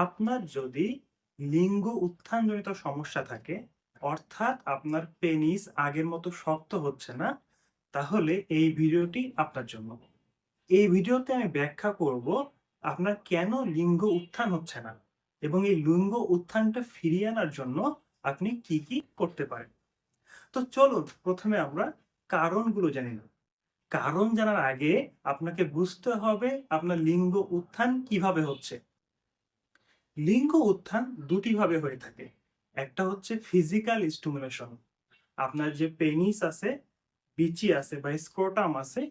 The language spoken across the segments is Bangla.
আপনার যদি লিঙ্গ উত্থানজনিত সমস্যা থাকে, অর্থাৎ আপনার পেনিস আগের মতো শক্ত হচ্ছে না, তাহলে এই ভিডিওটি আপনার জন্য। এই ভিডিওতে আমি ব্যাখ্যা করব আপনার কেন লিঙ্গ উত্থান হচ্ছে না এবং এই লিঙ্গ উত্থানটা ফিরিয়ে আনার জন্য আপনি কি কি করতে পারেন। তো চলুন প্রথমে আমরা কারণগুলো জানি না। কারণ জানার আগে আপনাকে বুঝতে হবে আপনার লিঙ্গ উত্থান কিভাবে হচ্ছে। লিঙ্গ উত্থান দুটি ভাবে হয়ে থাকে। একটা হচ্ছে ফিজিক্যাল স্টিমুলেশন। আপনার যে পেনিস আছে, বিচি আছে বা স্ক্রোটাম আছে,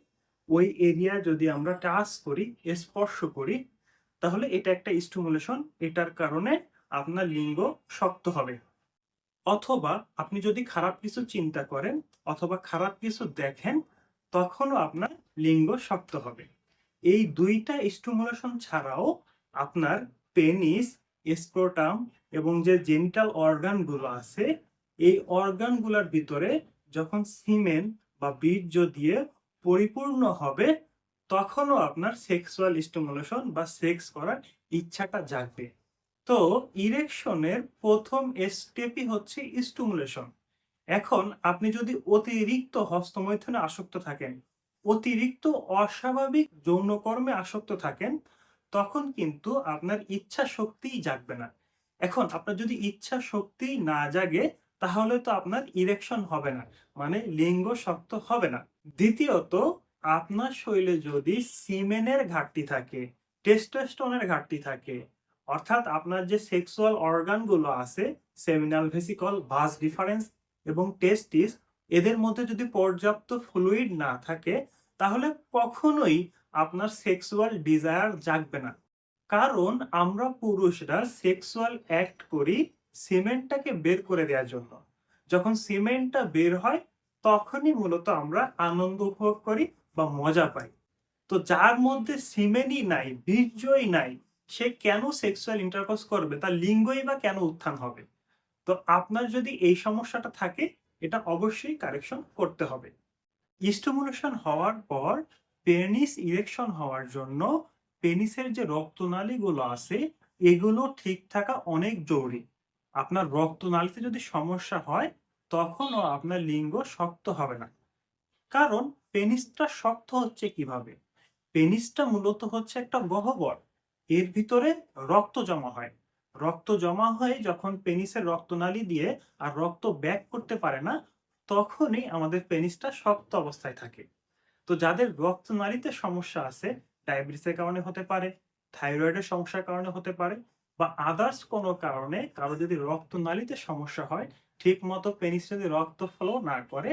ওই এরিয়া যদি আমরা টাচ করি, স্পর্শ করি, তাহলে এটা একটা স্টিমুলেশন। এটার কারণে আপনার লিঙ্গ শক্ত হবে। অথবা আপনি যদি খারাপ কিছু চিন্তা করেন অথবা খারাপ কিছু দেখেন, তখনও আপনার লিঙ্গ শক্ত হবে। এই দুইটা স্টিমুলেশন ছাড়াও আপনার পেনিস, স্ক্রোটাম এবং যে জেনিটাল অর্গানগুলো আছে, এই অর্গানগুলোর ভিতরে যখন সিমেন বা বীর্য দিয়ে পরিপূর্ণ হবে, তখনও আপনার সেক্সুয়াল স্টিমুলেশন বা সেক্স করার ইচ্ছাটা জাগবে। তো ইরেকশনের প্রথম স্টেপই হচ্ছে স্টিমুলেশন। এখন আপনি যদি অতিরিক্ত হস্তমৈথুনে আসক্ত থাকেন, অতিরিক্ত অস্বাভাবিক যৌনকর্মে আসক্ত থাকেন, তখন কিন্তু আপনার ইচ্ছা শক্তিই জাগবে না। এখন আপনার যদি ইচ্ছা শক্তি না জাগে, তাহলে তো আপনার ইরেকশন হবে না, মানে লিঙ্গ শক্ত হবে না। দ্বিতীয়ত, আপনার শরীরে যদি সিমেনের ঘাটতি থাকে, টেস্টোস্টেরনের ঘাটতি থাকে, অর্থাৎ আপনার যে সেক্সুয়াল অর্গানগুলো আছে, সেমিনাল ভেসিকল, ভাস ডিফারেন্স এবং টেস্টিস, এদের মধ্যে যদি পর্যাপ্ত ফ্লুইড না থাকে, তাহলে কখনোই আপনার সেক্সুয়াল ডিজায়ার জাগবে না। কারণ আমরা পুরুষরা সেক্সুয়াল অ্যাক্ট করি সিমেন্টটাকে বের করে দেওয়ার জন্য। যখন সিমেন্টটা বের হয়, তখনই মূলত আমরা আনন্দ উপভোগ করি বা মজা পাই। তো যার মধ্যে সিমেনই নাই, বীর্যই নাই, সে কেন সেক্সুয়াল ইন্টারকোর্স করবে? তার লিঙ্গই বা কেন উত্থান হবে? তো আপনার যদি এই সমস্যাটা থাকে, এটা অবশ্যই কারেকশন করতে হবে। স্টিমুলেশন হওয়ার পর পেনিস ইরেকশন হওয়ার জন্য পেনিসের যে রক্তনালীগুলো আছে, এগুলো ঠিক থাকা অনেক জরুরি। আপনার রক্তনালীতে যদি সমস্যা হয়, তখনও আপনার লিঙ্গ শক্ত হবে না। কারণ পেনিসটা শক্ত হচ্ছে কিভাবে? পেনিসটা মূলত হচ্ছে একটা গহ্বর। এর ভিতরে রক্ত জমা হয়। রক্ত জমা হয়ে যখন পেনিসের রক্তনালী দিয়ে আর রক্ত ব্যাক করতে পারে না, তখনই আমাদের পেনিসটা শক্ত অবস্থায় থাকে। তো যাদের রক্তনালীতে সমস্যা আছে, ডায়াবেটিসের কারণে হতে পারে, থাইরয়েডের সমস্যার কারণে হতে পারে, বা আদার্স কোনো কারণে কারো যদি রক্তনালীতে সমস্যা হয়, ঠিক মতো পেনিস যদি রক্ত ফ্লো না করে,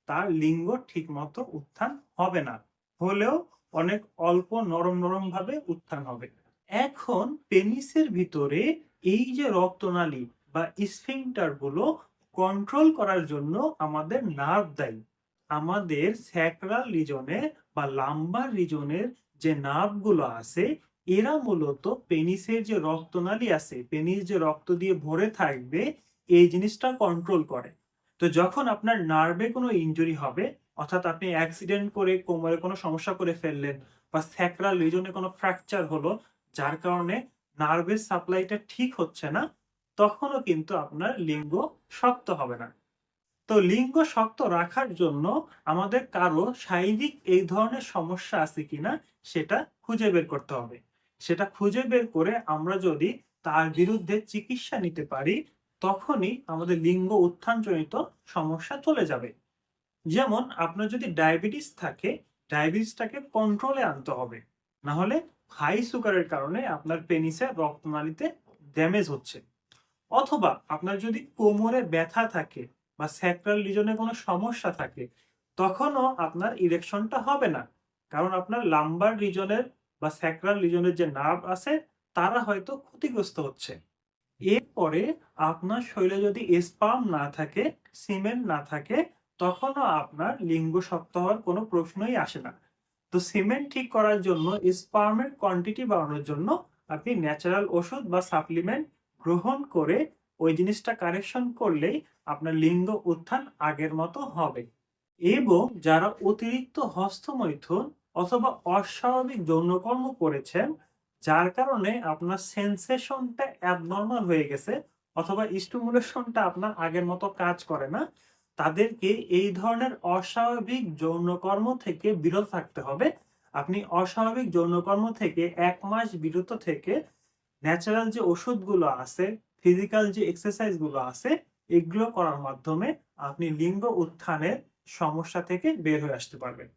তার লিঙ্গ ঠিক মতো উত্থান হবে না। হলেও অনেক অল্প নরম নরম ভাবে উত্থান হবে। এখন পেনিসের ভিতরে এই যে রক্তনালী বা স্ফিংক্টার গুলো কন্ট্রোল করার জন্য আমাদের নার্ভ দায়ী। আমাদের স্যাক্রাল রিজনে বা লাম্বার রিজনের যে নার্ভ গুলো আছে, এরা মূলত পেনিসের যে রক্তনালী আছে, পেনিস যে রক্ত দিয়ে ভরে থাকবে, এই জিনিসটা কন্ট্রোল করে। তো যখন আপনার নার্ভে কোনো ইনজুরি হবে, অর্থাৎ আপনি অ্যাক্সিডেন্ট করে কোমরে কোনো সমস্যা করে ফেললেন, বা স্যাক্রাল রিজনে কোনো ফ্র্যাকচার হলো, যার কারণে নার্ভের সাপ্লাইটা ঠিক হচ্ছে না, তখনও কিন্তু আপনার লিঙ্গ শক্ত হবে না। তো লিঙ্গ শক্ত রাখার জন্য আমাদের কারো শারীরিক এই ধরনের সমস্যা আছে কিনা সেটা খুঁজে বের করতে হবে। সেটা খুঁজে বের করে আমরা যদি তার বিরুদ্ধে চিকিৎসা নিতে পারি, তখনই আমাদের লিঙ্গ উত্থানজনিত সমস্যা চলে যাবে। যেমন আপনার যদি ডায়াবেটিস থাকে, ডায়াবেটিসটাকে কন্ট্রোলে আনতে হবে। না হলে হাই সুগারের কারণে আপনার পেনিসের রক্তনালীতে ড্যামেজ হচ্ছে। অথবা আপনার যদি কোমরে ব্যথা থাকে বা স্যাক্রাল রিজনে কোনো সমস্যা থাকে, তখনও আপনার ইরেকশনটা হবে না। কারণ আপনার লাম্বার রিজনের বা স্যাক্রাল রিজনের যে নার্ভ আছে, তারা হয়তো ক্ষতিগ্রস্ত হচ্ছে। এরপরে আপনার শরীরে যদি স্পার্ম না থাকে, সিমেন না থাকে, তখনও আপনার লিঙ্গ শক্ত হওয়ার কোনো প্রশ্নই আসে না। তো সিমেন্ট ঠিক করার জন্য, স্পার্মের কোয়ান্টিটি বাড়ানোর জন্য আপনি ন্যাচারাল ওষুধ বা সাপ্লিমেন্ট গ্রহণ করে ওই জিনিসটা কারেকশন করলেই আপনার লিঙ্গ উত্থান আগের মতো হবে। এবং যারা অতিরিক্ত হস্তমৈথুন অথবা অস্বাভাবিক যৌনকর্ম করেছেন, যার কারণে আপনার সেন্সেশনটা অ্যাবনর্মাল হয়ে গেছে অথবা স্টিমুলেশনটা আপনার আগের মতো কাজ করে না, তাদেরকে এই ধরনের অস্বাভাবিক যৌনকর্ম থেকে বিরত থাকতে হবে। আপনি অস্বাভাবিক যৌনকর্ম থেকে ১ মাস বিরত থেকে ন্যাচারাল যে ওষুধগুলো আছে, ফিজিক্যাল যে এক্সারসাইজ গুলো আছে, এগুলো করার মাধ্যমে আপনি লিঙ্গ উত্থানের সমস্যা থেকে বের হয়ে আসতে পারবেন।